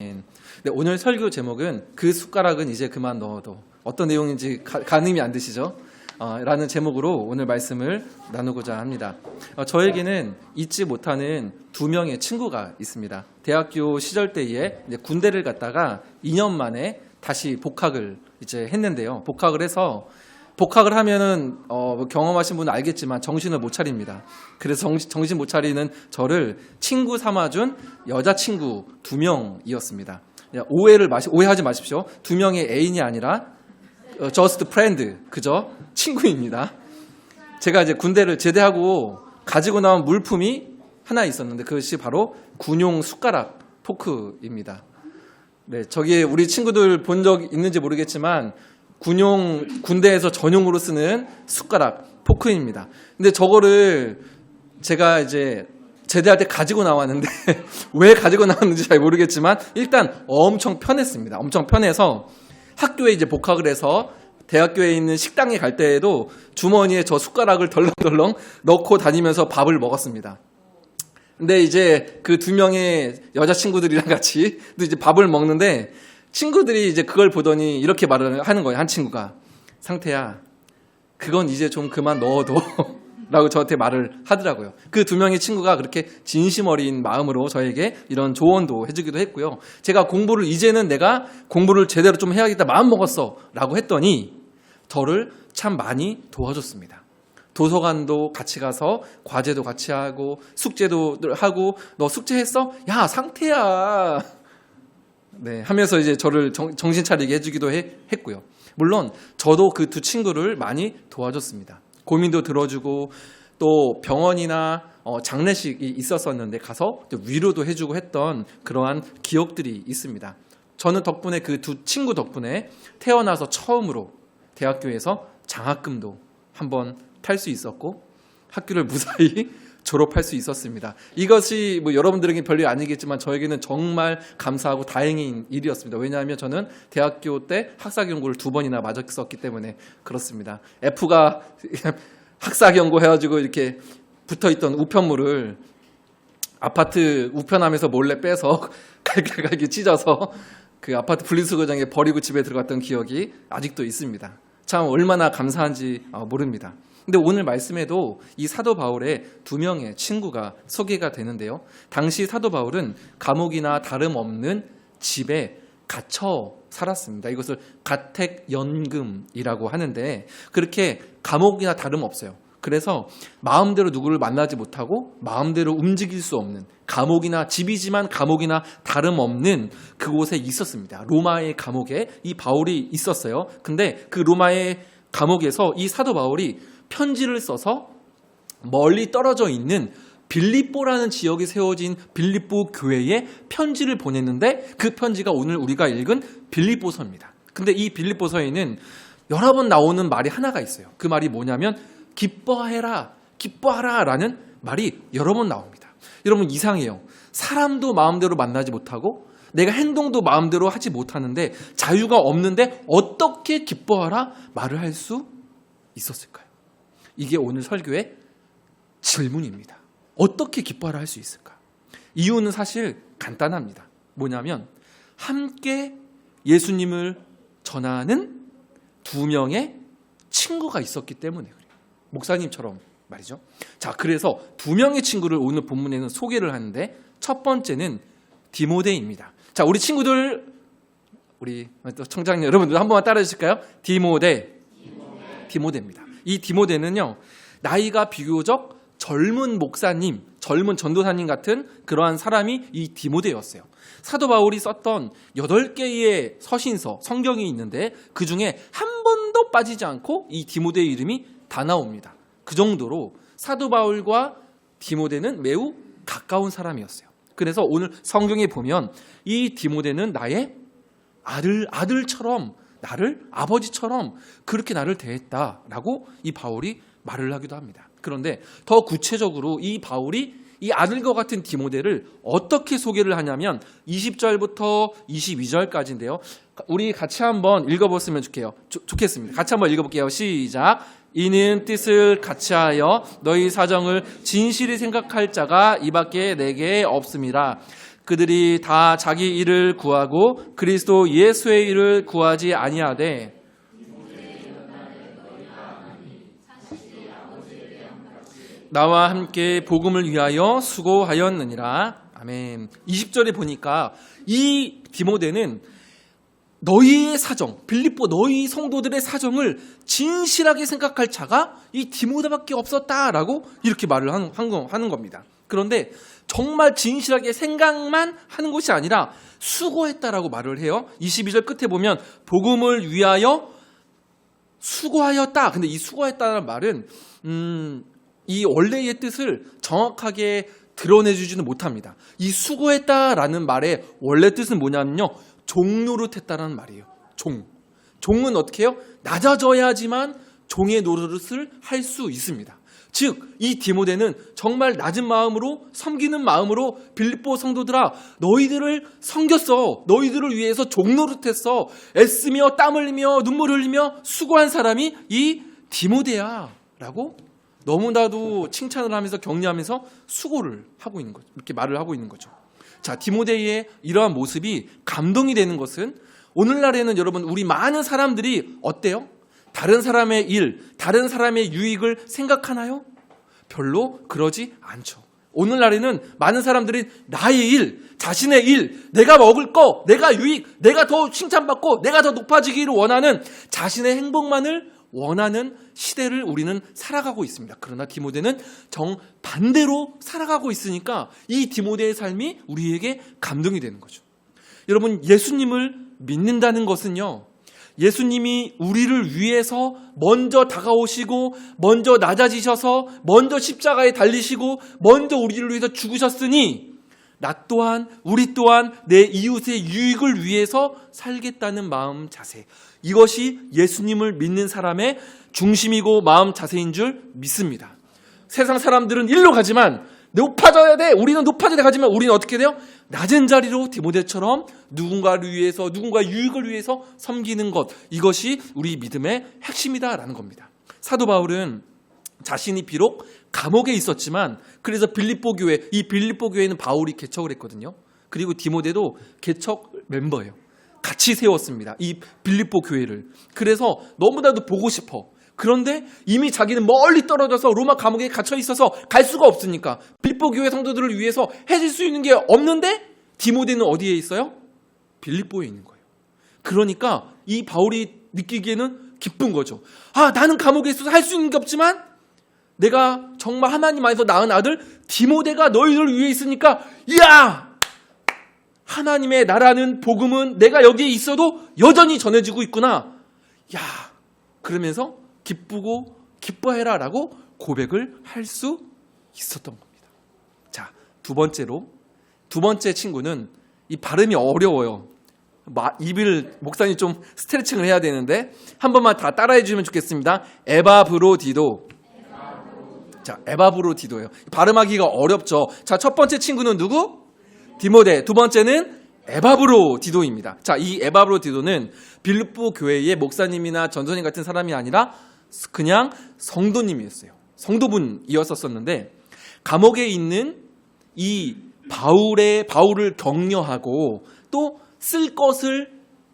네, 오늘 설교 제목은 그 숟가락은 이제 그만 넣어도, 어떤 내용인지 가늠이 안 되시죠? 라는 제목으로 오늘 말씀을 나누고자 합니다. 저에게는 잊지 못하는 두 명의 친구가 있습니다. 대학교 시절 때에 군대를 갔다가 2년 만에 다시 복학을 이제 했는데요. 복학을 하면은 경험하신 분은 알겠지만 정신을 못 차립니다. 그래서 정신 못 차리는 저를 친구 삼아준 여자친구 2명이었습니다. 오해하지 마십시오. 2명의 애인이 아니라 just friend, 그저 친구입니다. 제가 이제 군대를 제대하고 가지고 나온 물품이 하나 있었는데 그것이 바로 군용 숟가락 포크입니다. 네, 저기에 우리 친구들 본 적 있는지 모르겠지만 군대에서 전용으로 쓰는 숟가락 포크입니다. 근데 저거를 제가 이제 제대할 때 가지고 나왔는데 왜 가지고 나왔는지 잘 모르겠지만 일단 엄청 편했습니다. 엄청 편해서 학교에 이제 복학을 해서 대학교에 있는 식당에 갈 때에도 주머니에 저 숟가락을 덜렁덜렁 넣고 다니면서 밥을 먹었습니다. 근데 이제 그 2명의 여자친구들이랑 같이 또 이제 밥을 먹는데 친구들이 이제 그걸 보더니 이렇게 말을 하는 거예요. 한 친구가, 상태야, 그건 이제 좀 그만 넣어도 라고 저한테 말을 하더라고요. 그 2명의 친구가 그렇게 진심 어린 마음으로 저에게 이런 조언도 해주기도 했고요. 제가 이제는 내가 공부를 제대로 좀 해야겠다 마음 먹었어 라고 했더니 저를 참 많이 도와줬습니다. 도서관도 같이 가서 과제도 같이 하고 숙제도 하고, 너 숙제했어? 야, 상태야, 네, 하면서 이제 저를 정신 차리게 해주기도 했고요. 물론 저도 그 두 친구를 많이 도와줬습니다. 고민도 들어주고 또 병원이나 장례식이 있었었는데 가서 위로도 해주고 했던 그러한 기억들이 있습니다. 저는 덕분에 그 두 친구 덕분에 태어나서 처음으로 대학교에서 장학금도 한번 탈 수 있었고 학교를 무사히 졸업할 수 있었습니다. 이것이 뭐 여러분들에게 별일 아니겠지만 저에게는 정말 감사하고 다행인 일이었습니다. 왜냐하면 저는 대학교 때 학사경고를 2번이나 맞았었기 때문에 그렇습니다. F가 학사경고 해가지고 이렇게 붙어있던 우편물을 아파트 우편함에서 몰래 빼서 갈게 찢어서 그 아파트 분리수거장에 버리고 집에 들어갔던 기억이 아직도 있습니다. 참 얼마나 감사한지 모릅니다. 근데 오늘 말씀에도 이 사도 바울의 2명의 친구가 소개가 되는데요. 당시 사도 바울은 감옥이나 다름없는 집에 갇혀 살았습니다. 이것을 가택연금이라고 하는데 그렇게 감옥이나 다름없어요. 그래서 마음대로 누구를 만나지 못하고 마음대로 움직일 수 없는, 감옥이나 집이지만 감옥이나 다름없는 그곳에 있었습니다. 로마의 감옥에 이 바울이 있었어요. 근데 그 로마의 감옥에서 이 사도 바울이 편지를 써서 멀리 떨어져 있는 빌립보라는 지역에 세워진 빌립보 교회에 편지를 보냈는데 그 편지가 오늘 우리가 읽은 빌립보서입니다. 근데 이 빌립보서에는 여러 번 나오는 말이 하나가 있어요. 그 말이 뭐냐면 기뻐해라, 기뻐하라 라는 말이 여러 번 나옵니다. 여러분, 이상해요. 사람도 마음대로 만나지 못하고 내가 행동도 마음대로 하지 못하는데 자유가 없는데 어떻게 기뻐하라 말을 할 수 있었을까요? 이게 오늘 설교의 질문입니다. 어떻게 기뻐하라 할 수 있을까? 이유는 사실 간단합니다. 뭐냐면 함께 예수님을 전하는 2명의 친구가 있었기 때문에 그래요. 목사님처럼 말이죠. 자, 그래서 2명의 친구를 오늘 본문에는 소개를 하는데 첫 번째는 디모데입니다. 자, 우리 친구들, 우리 청장님 여러분들 한 번만 따라해 주실까요? 디모데입니다. 이 디모데는요, 나이가 비교적 젊은 목사님, 젊은 전도사님 같은 그러한 사람이 이 디모데였어요. 사도 바울이 썼던 8개의 서신서, 성경이 있는데 그 중에 한 번도 빠지지 않고 이 디모데의 이름이 다 나옵니다. 그 정도로 사도 바울과 디모데는 매우 가까운 사람이었어요. 그래서 오늘 성경에 보면 이 디모데는 나의 아들처럼, 나를 아버지처럼 그렇게 나를 대했다라고 이 바울이 말을 하기도 합니다. 그런데 더 구체적으로 이 바울이 이 아들과 같은 디모데를 어떻게 소개를 하냐면 20절부터 22절까지인데요. 우리 같이 한번 읽어봤으면 좋겠습니다. 같이 한번 읽어볼게요. 시작. 이는 뜻을 같이하여 너희 사정을 진실히 생각할 자가 이밖에 내게 없음이라. 그들이 다 자기 일을 구하고 그리스도 예수의 일을 구하지 아니하되 나와 함께 복음을 위하여 수고하였느니라. 아멘. 20절에 보니까 이 디모데는 너희의 사정, 빌립보 너희 성도들의 사정을 진실하게 생각할 자가 이 디모데밖에 없었다라고 이렇게 말을 하는 겁니다. 그런데 정말 진실하게 생각만 하는 것이 아니라 수고했다라고 말을 해요. 22절 끝에 보면 복음을 위하여 수고하였다. 근데 이 수고했다는 말은 이 원래의 뜻을 정확하게 드러내주지는 못합니다. 이 수고했다라는 말의 원래 뜻은 뭐냐면요, 종노릇했다라는 말이에요. 종은 어떻게 해요? 낮아져야지만 종의 노릇을 할 수 있습니다. 즉 이 디모데는 정말 낮은 마음으로 섬기는 마음으로 빌립보 성도들아, 너희들을 섬겼어. 너희들을 위해서 종노릇했어. 애쓰며 땀 흘리며 눈물 흘리며 수고한 사람이 이 디모데야 라고 너무나도 칭찬을 하면서 격려하면서 수고를 하고 있는 거죠. 이렇게 말을 하고 있는 거죠. 자, 디모데의 이러한 모습이 감동이 되는 것은 오늘날에는 여러분 우리 많은 사람들이 어때요? 다른 사람의 일, 다른 사람의 유익을 생각하나요? 별로 그러지 않죠. 오늘날에는 많은 사람들이 나의 일, 자신의 일, 내가 먹을 거, 내가 유익, 내가 더 칭찬받고 내가 더 높아지기를 원하는 자신의 행복만을 원하는 시대를 우리는 살아가고 있습니다. 그러나 디모데는 정반대로 살아가고 있으니까 이 디모데의 삶이 우리에게 감동이 되는 거죠. 여러분, 예수님을 믿는다는 것은요, 예수님이 우리를 위해서 먼저 다가오시고 먼저 낮아지셔서 먼저 십자가에 달리시고 먼저 우리를 위해서 죽으셨으니 나 또한 우리 또한 내 이웃의 유익을 위해서 살겠다는 마음 자세, 이것이 예수님을 믿는 사람의 중심이고 마음 자세인 줄 믿습니다. 세상 사람들은 일로 가지만 높아져야 돼, 우리는 높아져야 가지만 우리는 어떻게 돼요? 낮은 자리로 디모데처럼 누군가를 위해서, 누군가의 유익을 위해서 섬기는 것, 이것이 우리 믿음의 핵심이다라는 겁니다. 사도 바울은 자신이 비록 감옥에 있었지만 그래서 빌립보 교회, 이 빌립보 교회는 바울이 개척을 했거든요. 그리고 디모데도 개척 멤버예요. 같이 세웠습니다, 이 빌립보 교회를. 그래서 너무나도 보고 싶어. 그런데 이미 자기는 멀리 떨어져서 로마 감옥에 갇혀 있어서 갈 수가 없으니까 빌립보 교회 성도들을 위해서 해줄 수 있는 게 없는데 디모데는 어디에 있어요? 빌립보에 있는 거예요. 그러니까 이 바울이 느끼기에는 기쁜 거죠. 아, 나는 감옥에 있어서 할 수 있는 게 없지만 내가 정말 하나님 안에서 낳은 아들 디모데가 너희들 위해 있으니까, 이야! 하나님의 나라는 복음은 내가 여기에 있어도 여전히 전해지고 있구나. 야! 그러면서 기쁘고 기뻐해라 라고 고백을 할 수 있었던 겁니다. 자, 두 번째 친구는 이 발음이 어려워요. 목사님 좀 스트레칭을 해야 되는데 한 번만 다 따라해 주시면 좋겠습니다. 에바브로디도. 자, 에바브로디도예요. 발음하기가 어렵죠. 자, 첫 번째 친구는 누구? 디모데. 두 번째는 에바브로디도입니다. 자, 이 에바브로디도는 빌립보 교회의 목사님이나 전도사님 같은 사람이 아니라 그냥 성도님이었어요. 성도분이었었는데 감옥에 있는 이 바울을 격려하고 또 쓸 것을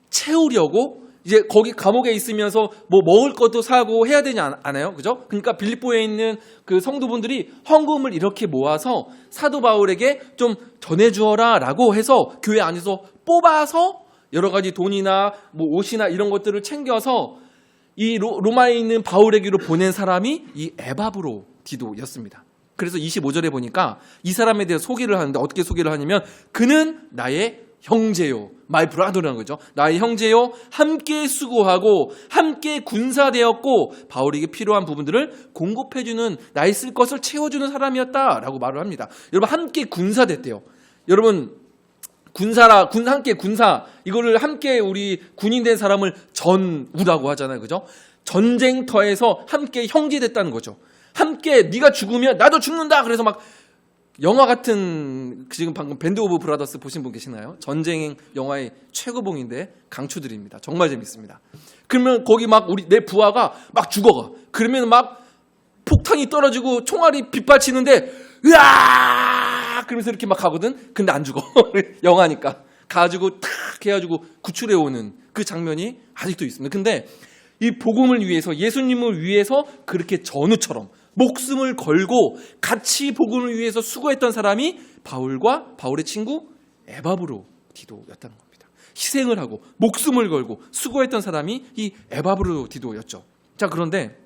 채우려고 이제 거기 감옥에 있으면서 뭐 먹을 것도 사고 해야 되지 않아요? 그죠? 그러니까 빌립보에 있는 그 성도분들이 헌금을 이렇게 모아서 사도 바울에게 좀 전해주어라 라고 해서 교회 안에서 뽑아서 여러 가지 돈이나 뭐 옷이나 이런 것들을 챙겨서 이 로마에 있는 바울에게로 보낸 사람이 이 에바브로디도였습니다. 그래서 25절에 보니까 이 사람에 대해 소개를 하는데 어떻게 소개를 하냐면 그는 나의 형제요, 마이 브라더라는 거죠. 나의 형제요, 함께 수고하고 함께 군사되었고 바울에게 필요한 부분들을 공급해주는, 나의 쓸 것을 채워주는 사람이었다라고 말을 합니다. 여러분, 함께 군사됐대요. 여러분, 함께 군사, 이거를 함께 우리 군인 된 사람을 전우라고 하잖아요. 그죠? 전쟁터에서 함께 형제됐다는 거죠. 함께 네가 죽으면 나도 죽는다. 그래서 막 영화 같은, 지금 방금 밴드 오브 브라더스 보신 분 계시나요? 전쟁 영화의 최고봉인데 강추드립니다. 정말 재밌습니다. 그러면 거기 막 내 부하가 막 죽어가. 그러면 막 폭탄이 떨어지고 총알이 빗발치는데 으악 그러면서 이렇게 막 가거든. 근데 안 죽어. 영하니까. 가지고 탁 해가지고 구출해 오는 그 장면이 아직도 있습니다. 근데 이 복음을 위해서, 예수님을 위해서 그렇게 전우처럼 목숨을 걸고 같이 복음을 위해서 수고했던 사람이 바울과 바울의 친구 에바브로디도였다는 겁니다. 희생을 하고 목숨을 걸고 수고했던 사람이 이 에바브로디도였죠. 자, 그런데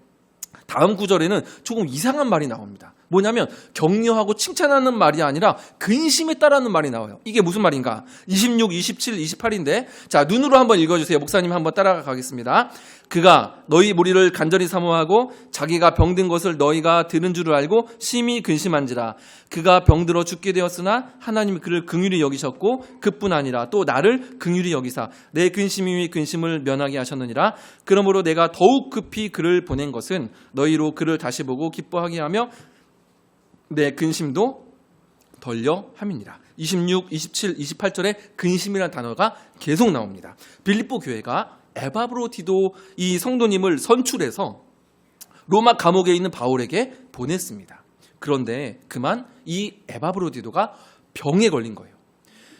다음 구절에는 조금 이상한 말이 나옵니다. 뭐냐면 격려하고 칭찬하는 말이 아니라 근심했다라는 말이 나와요. 이게 무슨 말인가? 26, 27, 28인데 자, 눈으로 한번 읽어주세요. 목사님 한번 따라가겠습니다. 그가 너희 무리를 간절히 사모하고 자기가 병든 것을 너희가 들은 줄을 알고 심히 근심한지라. 그가 병들어 죽게 되었으나 하나님이 그를 긍휼히 여기셨고 그뿐 아니라 또 나를 긍휼히 여기사 내 근심이 근심을 면하게 하셨느니라. 그러므로 내가 더욱 급히 그를 보낸 것은 너희로 그를 다시 보고 기뻐하게 하며 내 근심도 덜려 함이니라. 26, 27, 28절에 근심이라는 단어가 계속 나옵니다. 빌립보 교회가 에바브로디도 이 성도님을 선출해서 로마 감옥에 있는 바울에게 보냈습니다. 그런데 그만 이 에바브로디도가 병에 걸린 거예요.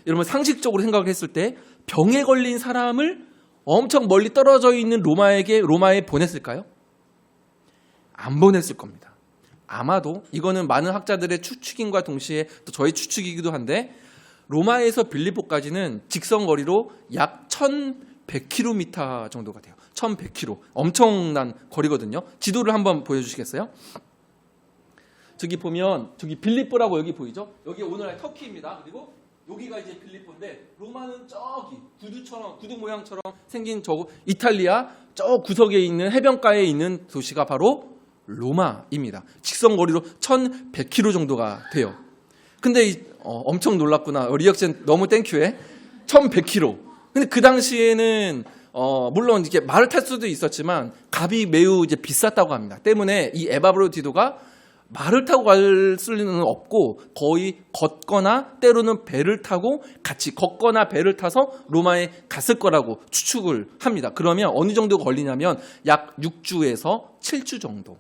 여러분, 상식적으로 생각을 했을 때 병에 걸린 사람을 엄청 멀리 떨어져 있는 로마에 보냈을까요? 안 보냈을 겁니다. 아마도 이거는 많은 학자들의 추측인과 동시에 또 저의 추측이기도 한데 로마에서 빌립보까지는 직선거리로 약 1100km 정도가 돼요. 1100km. 엄청난 거리거든요. 지도를 한번 보여주시겠어요? 저기 보면 저기 빌립보라고 여기 보이죠? 여기 오늘날 터키입니다. 그리고 여기가 이제 빌립보인데 로마는 저기 구두 모양처럼 생긴 저 이탈리아 저 구석에 있는 해변가에 있는 도시가 바로 로마입니다. 직선거리로 1100km 정도가 돼요. 근데 엄청 놀랐구나. 리액션 너무 땡큐해. 1100km. 근데 그 당시에는 물론 이렇게 말을 탈 수도 있었지만 값이 매우 이제 비쌌다고 합니다. 때문에 이 에바브로디도가 말을 타고 갈 수는 없고 거의 걷거나 때로는 배를 타고 같이 걷거나 배를 타서 로마에 갔을 거라고 추측을 합니다. 그러면 어느 정도 걸리냐면 약 6주에서 7주 정도.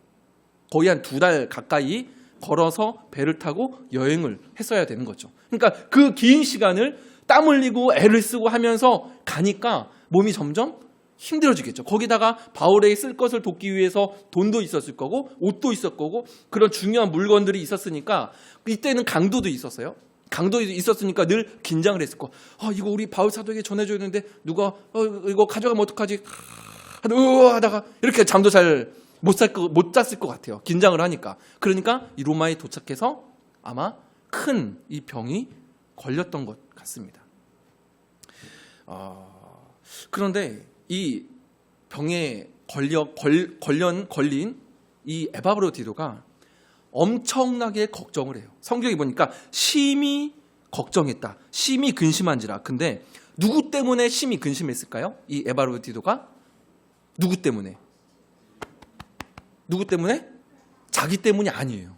거의 한 2달 가까이 걸어서 배를 타고 여행을 했어야 되는 거죠. 그러니까 그 긴 시간을 땀 흘리고 애를 쓰고 하면서 가니까 몸이 점점 힘들어지겠죠. 거기다가 바울에게 쓸 것을 돕기 위해서 돈도 있었을 거고 옷도 있었을 거고 그런 중요한 물건들이 있었으니까 이때는 강도도 있었어요. 강도 있었으니까 늘 긴장을 했을 거. 이거 우리 바울 사도에게 전해줘야 되는데 누가 이거 가져가면 어떡하지? 하다가 이렇게 잠도 잘 못 잤을 것 같아요. 긴장을 하니까. 그러니까 이 로마에 도착해서 아마 큰 이 병이 걸렸던 것 같습니다. 그런데 이 병에 걸린 이 에바브로디도가 엄청나게 걱정을 해요. 성경에 보니까 심히 걱정했다. 심히 근심한지라. 근데 누구 때문에 심히 근심했을까요? 이 에바브로디도가 누구 때문에? 누구 때문에? 자기 때문이 아니에요.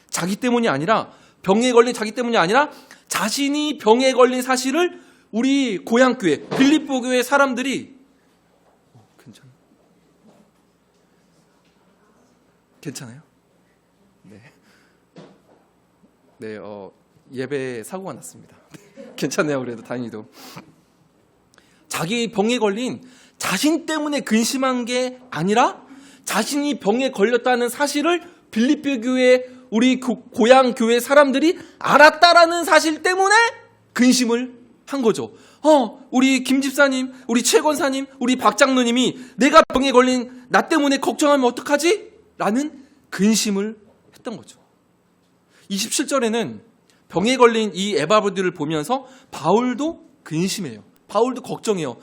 자기 때문이 아니라 병에 걸린 자기 때문이 아니라 자신이 병에 걸린 사실을 우리 고향교회 빌립보 교회 사람들이 괜찮아요? 네, 예배 사고가 났습니다. 괜찮네요. 그래도 다행히도 자기 병에 걸린 자신 때문에 근심한 게 아니라 자신이 병에 걸렸다는 사실을 빌립보 교회 우리 고향 교회 사람들이 알았다라는 사실 때문에 근심을 한 거죠. 우리 김 집사님, 우리 최 권사님, 우리 박 장로님이 내가 병에 걸린 나 때문에 걱정하면 어떡하지? 라는 근심을 했던 거죠. 27절에는 병에 걸린 이 에바브로디를 보면서 바울도 근심해요. 바울도 걱정해요.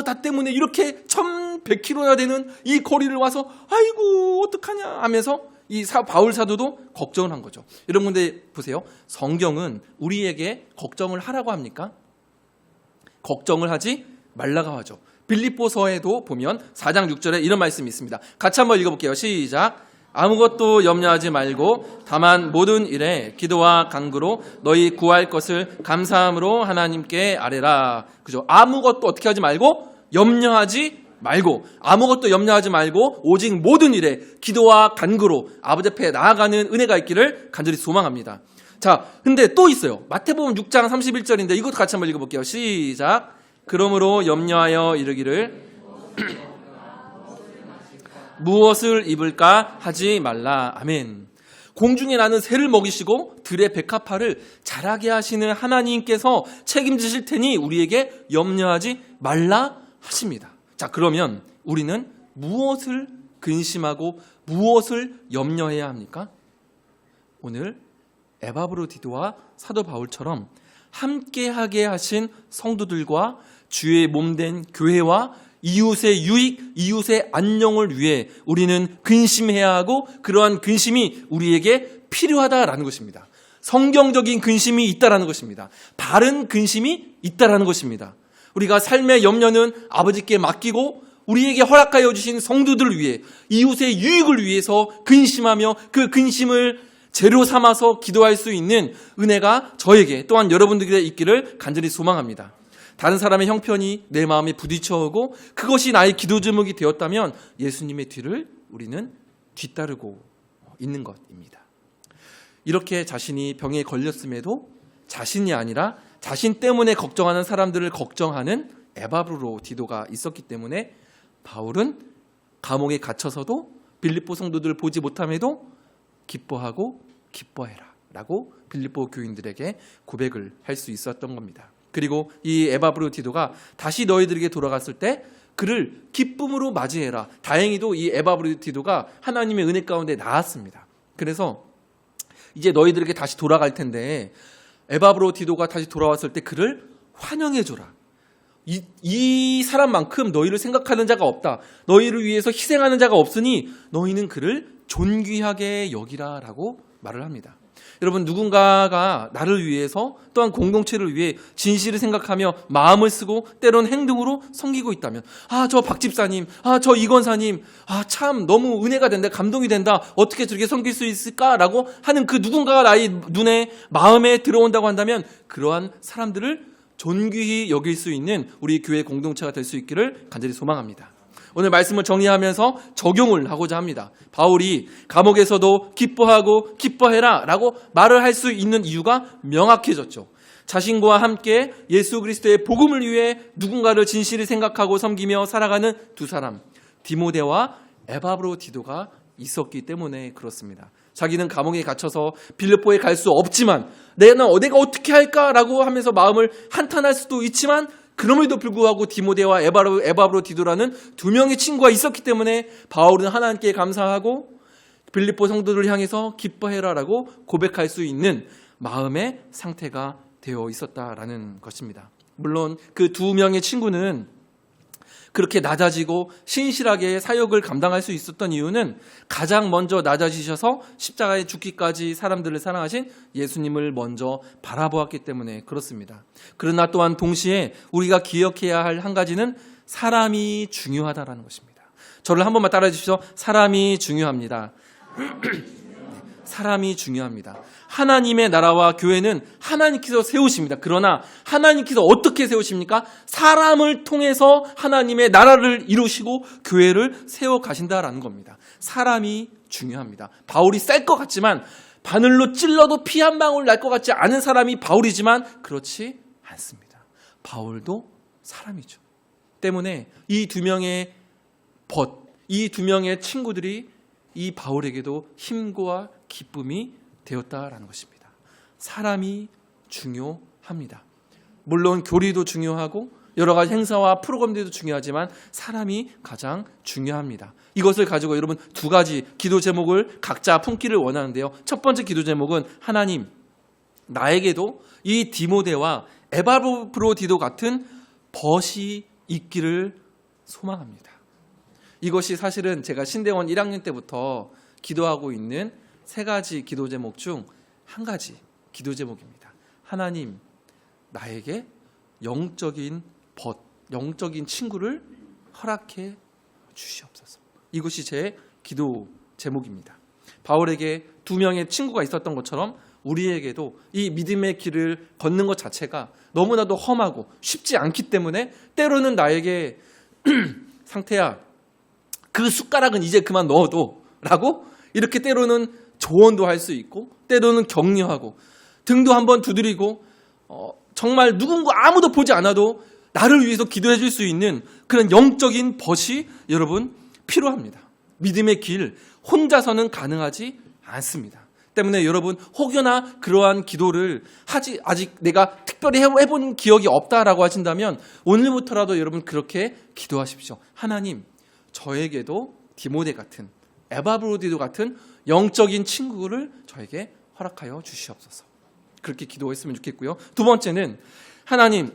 나 때문에 이렇게 1100km나 되는 이 거리를 와서 아이고 어떡하냐 하면서 이 바울 사도도 걱정을 한 거죠. 여러분들 보세요. 성경은 우리에게 걱정을 하라고 합니까? 걱정을 하지 말라고 하죠. 빌립보서에도 보면 4장 6절에 이런 말씀이 있습니다. 같이 한번 읽어볼게요. 시작. 아무것도 염려하지 말고 다만 모든 일에 기도와 간구로 너희 구할 것을 감사함으로 하나님께 아뢰라. 그죠? 아무것도 어떻게 하지 말고 염려하지 말고 아무것도 염려하지 말고 오직 모든 일에 기도와 간구로 아버지 앞에 나아가는 은혜가 있기를 간절히 소망합니다. 자, 근데 또 있어요. 마태복음 6장 31절인데 이것도 같이 한번 읽어볼게요. 시작. 그러므로 염려하여 이르기를 무엇을 입을까 하지 말라. 아멘. 공중에 나는 새를 먹이시고 들의 백합화를 자라게 하시는 하나님께서 책임지실 테니 우리에게 염려하지 말라 하십니다. 자, 그러면 우리는 무엇을 근심하고 무엇을 염려해야 합니까? 오늘 에바브로디도와 사도 바울처럼 함께하게 하신 성도들과 주의 몸된 교회와 이웃의 유익, 이웃의 안녕을 위해 우리는 근심해야 하고 그러한 근심이 우리에게 필요하다라는 것입니다. 성경적인 근심이 있다라는 것입니다. 바른 근심이 있다라는 것입니다. 우리가 삶의 염려는 아버지께 맡기고 우리에게 허락하여 주신 성도들을 위해 이웃의 유익을 위해서 근심하며 그 근심을 재료 삼아서 기도할 수 있는 은혜가 저에게 또한 여러분들에게 있기를 간절히 소망합니다. 다른 사람의 형편이 내 마음에 부딪혀오고 그것이 나의 기도 제목이 되었다면 예수님의 뒤를 우리는 뒤따르고 있는 것입니다. 이렇게 자신이 병에 걸렸음에도 자신이 아니라 자신 때문에 걱정하는 사람들을 걱정하는 에바브로디도가 있었기 때문에 바울은 감옥에 갇혀서도 빌립보 성도들을 보지 못함에도 기뻐하고 기뻐해라 라고 빌립보 교인들에게 고백을 할 수 있었던 겁니다. 그리고 이 에바브로디도가 다시 너희들에게 돌아갔을 때 그를 기쁨으로 맞이해라. 다행히도 이 에바브로디도가 하나님의 은혜 가운데 나았습니다. 그래서 이제 너희들에게 다시 돌아갈 텐데 에바브로디도가 다시 돌아왔을 때 그를 환영해줘라. 이 사람만큼 너희를 생각하는 자가 없다. 너희를 위해서 희생하는 자가 없으니 너희는 그를 존귀하게 여기라 라고 말을 합니다. 여러분, 누군가가 나를 위해서 또한 공동체를 위해 진실을 생각하며 마음을 쓰고 때론 행동으로 섬기고 있다면 저 박 집사님, 저 이 권사님, 참 너무 은혜가 된다, 감동이 된다, 어떻게 저렇게 섬길 수 있을까라고 하는 그 누군가가 나의 눈에 마음에 들어온다고 한다면 그러한 사람들을 존귀히 여길 수 있는 우리 교회 공동체가 될 수 있기를 간절히 소망합니다. 오늘 말씀을 정리하면서 적용을 하고자 합니다. 바울이 감옥에서도 기뻐하고 기뻐해라 라고 말을 할 수 있는 이유가 명확해졌죠. 자신과 함께 예수 그리스도의 복음을 위해 누군가를 진실히 생각하고 섬기며 살아가는 두 사람, 디모데와 에바브로디도가 있었기 때문에 그렇습니다. 자기는 감옥에 갇혀서 빌립보에 갈 수 없지만 내가 어떻게 할까라고 하면서 마음을 한탄할 수도 있지만 그럼에도 불구하고 디모데와 에바브로디도라는 두 명의 친구가 있었기 때문에 바울은 하나님께 감사하고 빌립보 성도들을 향해서 기뻐해라라고 고백할 수 있는 마음의 상태가 되어 있었다라는 것입니다. 물론 그 두 명의 친구는 그렇게 낮아지고 신실하게 사역을 감당할 수 있었던 이유는 가장 먼저 낮아지셔서 십자가에 죽기까지 사람들을 사랑하신 예수님을 먼저 바라보았기 때문에 그렇습니다. 그러나 또한 동시에 우리가 기억해야 할 한 가지는 사람이 중요하다라는 것입니다. 저를 한 번만 따라해 주십시오. 사람이 중요합니다. 사람이 중요합니다. 하나님의 나라와 교회는 하나님께서 세우십니다. 그러나 하나님께서 어떻게 세우십니까? 사람을 통해서 하나님의 나라를 이루시고 교회를 세워 가신다라는 겁니다. 사람이 중요합니다. 바울이 셀 것 같지만 바늘로 찔러도 피 한 방울 날 것 같지 않은 사람이 바울이지만 그렇지 않습니다. 바울도 사람이죠. 때문에 이 두 명의 이 두 명의 친구들이 이 바울에게도 힘과 기쁨이 되었다라는 것입니다. 사람이 중요합니다. 물론 교리도 중요하고 여러 가지 행사와 프로그램들도 중요하지만 사람이 가장 중요합니다. 이것을 가지고 여러분 두 가지 기도 제목을 각자 품기를 원하는데요. 첫 번째 기도 제목은 하나님, 나에게도 이 디모데와 에바브로디도 같은 벗이 있기를 소망합니다. 이것이 사실은 제가 신대원 1학년 때부터 기도하고 있는 세 가지 기도 제목 중 한 가지 기도 제목입니다. 하나님, 나에게 영적인 영적인 친구를 허락해 주시옵소서. 이것이 제 기도 제목입니다. 바울에게 두 명의 친구가 있었던 것처럼 우리에게도 이 믿음의 길을 걷는 것 자체가 너무나도 험하고 쉽지 않기 때문에 때로는 나에게 상태야, 그 숟가락은 이제 그만 넣어도 라고 이렇게 때로는 조언도 할 수 있고 때로는 격려하고 등도 한번 두드리고 정말 누군가 아무도 보지 않아도 나를 위해서 기도해 줄 수 있는 그런 영적인 벗이 여러분 필요합니다. 믿음의 길 혼자서는 가능하지 않습니다. 때문에 여러분 혹여나 그러한 기도를 아직 내가 특별히 해본 기억이 없다라고 하신다면 오늘부터라도 여러분 그렇게 기도하십시오. 하나님, 저에게도 디모데 같은 에바브로디도 같은 영적인 친구를 저에게 허락하여 주시옵소서. 그렇게 기도했으면 좋겠고요. 두 번째는 하나님,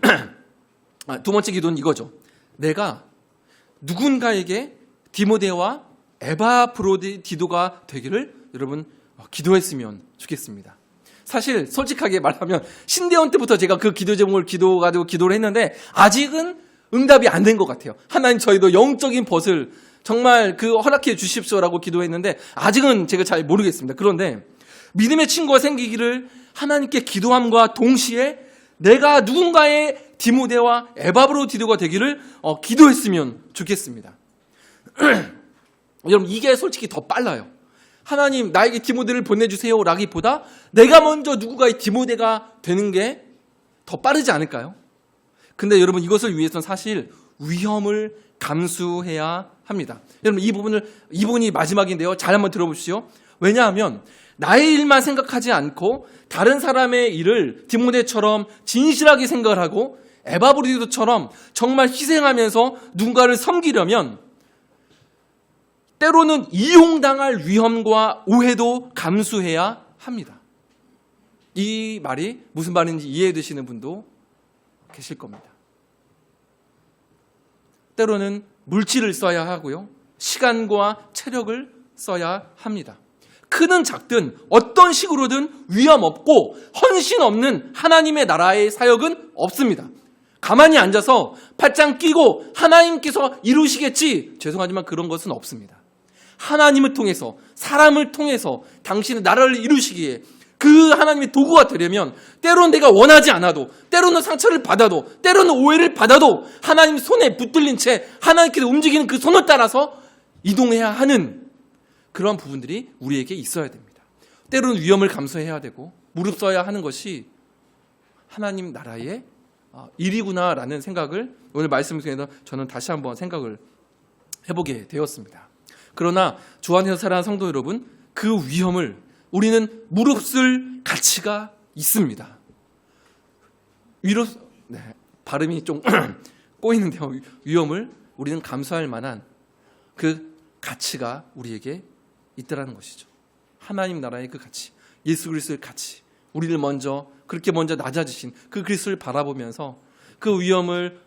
두 번째 기도는 이거죠. 내가 누군가에게 디모데와 에바브로디도가 되기를 여러분 기도했으면 좋겠습니다. 사실 솔직하게 말하면 신대원 때부터 제가 그 기도 제목을 기도를 했는데 아직은 응답이 안 된 것 같아요. 하나님, 저희도 영적인 벗을 정말 허락해 주십시오라고 기도했는데 아직은 제가 잘 모르겠습니다. 그런데 믿음의 친구가 생기기를 하나님께 기도함과 동시에 내가 누군가의 디모데와 에바브로디도가 되기를 기도했으면 좋겠습니다. 여러분, 이게 솔직히 더 빨라요. 하나님, 나에게 디모데를 보내주세요 라기보다 내가 먼저 누군가의 디모데가 되는 게 더 빠르지 않을까요? 근데 여러분, 이것을 위해서는 사실 위험을 감수해야 합니다. 여러분, 이 부분이 마지막인데요. 잘 한번 들어보십시오. 왜냐하면 나의 일만 생각하지 않고 다른 사람의 일을 디모데처럼 진실하게 생각을 하고 에바브로디도처럼 정말 희생하면서 누군가를 섬기려면 때로는 이용당할 위험과 오해도 감수해야 합니다. 이 말이 무슨 말인지 이해해 드시는 분도 계실 겁니다. 때로는 물질을 써야 하고요. 시간과 체력을 써야 합니다. 크든 작든 어떤 식으로든 위험 없고 헌신 없는 하나님의 나라의 사역은 없습니다. 가만히 앉아서 팔짱 끼고 하나님께서 이루시겠지, 죄송하지만 그런 것은 없습니다. 하나님을 통해서, 사람을 통해서 당신의 나라를 이루시기에 그 하나님의 도구가 되려면 때로는 내가 원하지 않아도, 때로는 상처를 받아도, 때로는 오해를 받아도 하나님 손에 붙들린 채 하나님께서 움직이는 그 손을 따라서 이동해야 하는 그런 부분들이 우리에게 있어야 됩니다. 때로는 위험을 감수해야 되고 무릎 써야 하는 것이 하나님 나라의 일이구나라는 생각을 오늘 말씀 중에서 저는 다시 한번 생각을 해보게 되었습니다. 그러나 주 안에서 살아가는 성도 여러분, 그 위험을 우리는 무릎 쓸 가치가 있습니다. 발음이 좀 꼬이는데요. 위험을 우리는 감수할 만한 그 가치가 우리에게 있다라는 것이죠. 하나님 나라의 그 가치, 예수 그리스도의 가치, 우리를 그렇게 먼저 낮아지신 그 그리스도를 바라보면서 그 위험을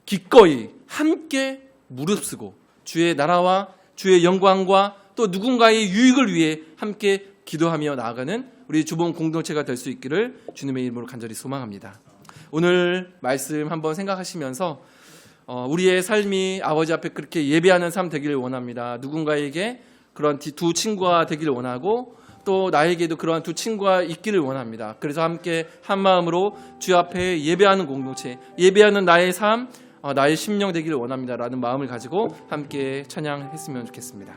기꺼이 함께 무릅쓰고 주의 나라와 주의 영광과 또 누군가의 유익을 위해 함께 기도하며 나아가는 우리 주본 공동체가 될 수 있기를 주님의 이름으로 간절히 소망합니다. 오늘 말씀 한번 생각하시면서 우리의 삶이 아버지 앞에 그렇게 예배하는 삶 되기를 원합니다. 누군가에게 그런 두 친구가 되기를 원하고 또 나에게도 그러한 두 친구가 있기를 원합니다. 그래서 함께 한 마음으로 주 앞에 예배하는 공동체, 예배하는 나의 삶, 나의 심령 되기를 원합니다라는 마음을 가지고 함께 찬양했으면 좋겠습니다.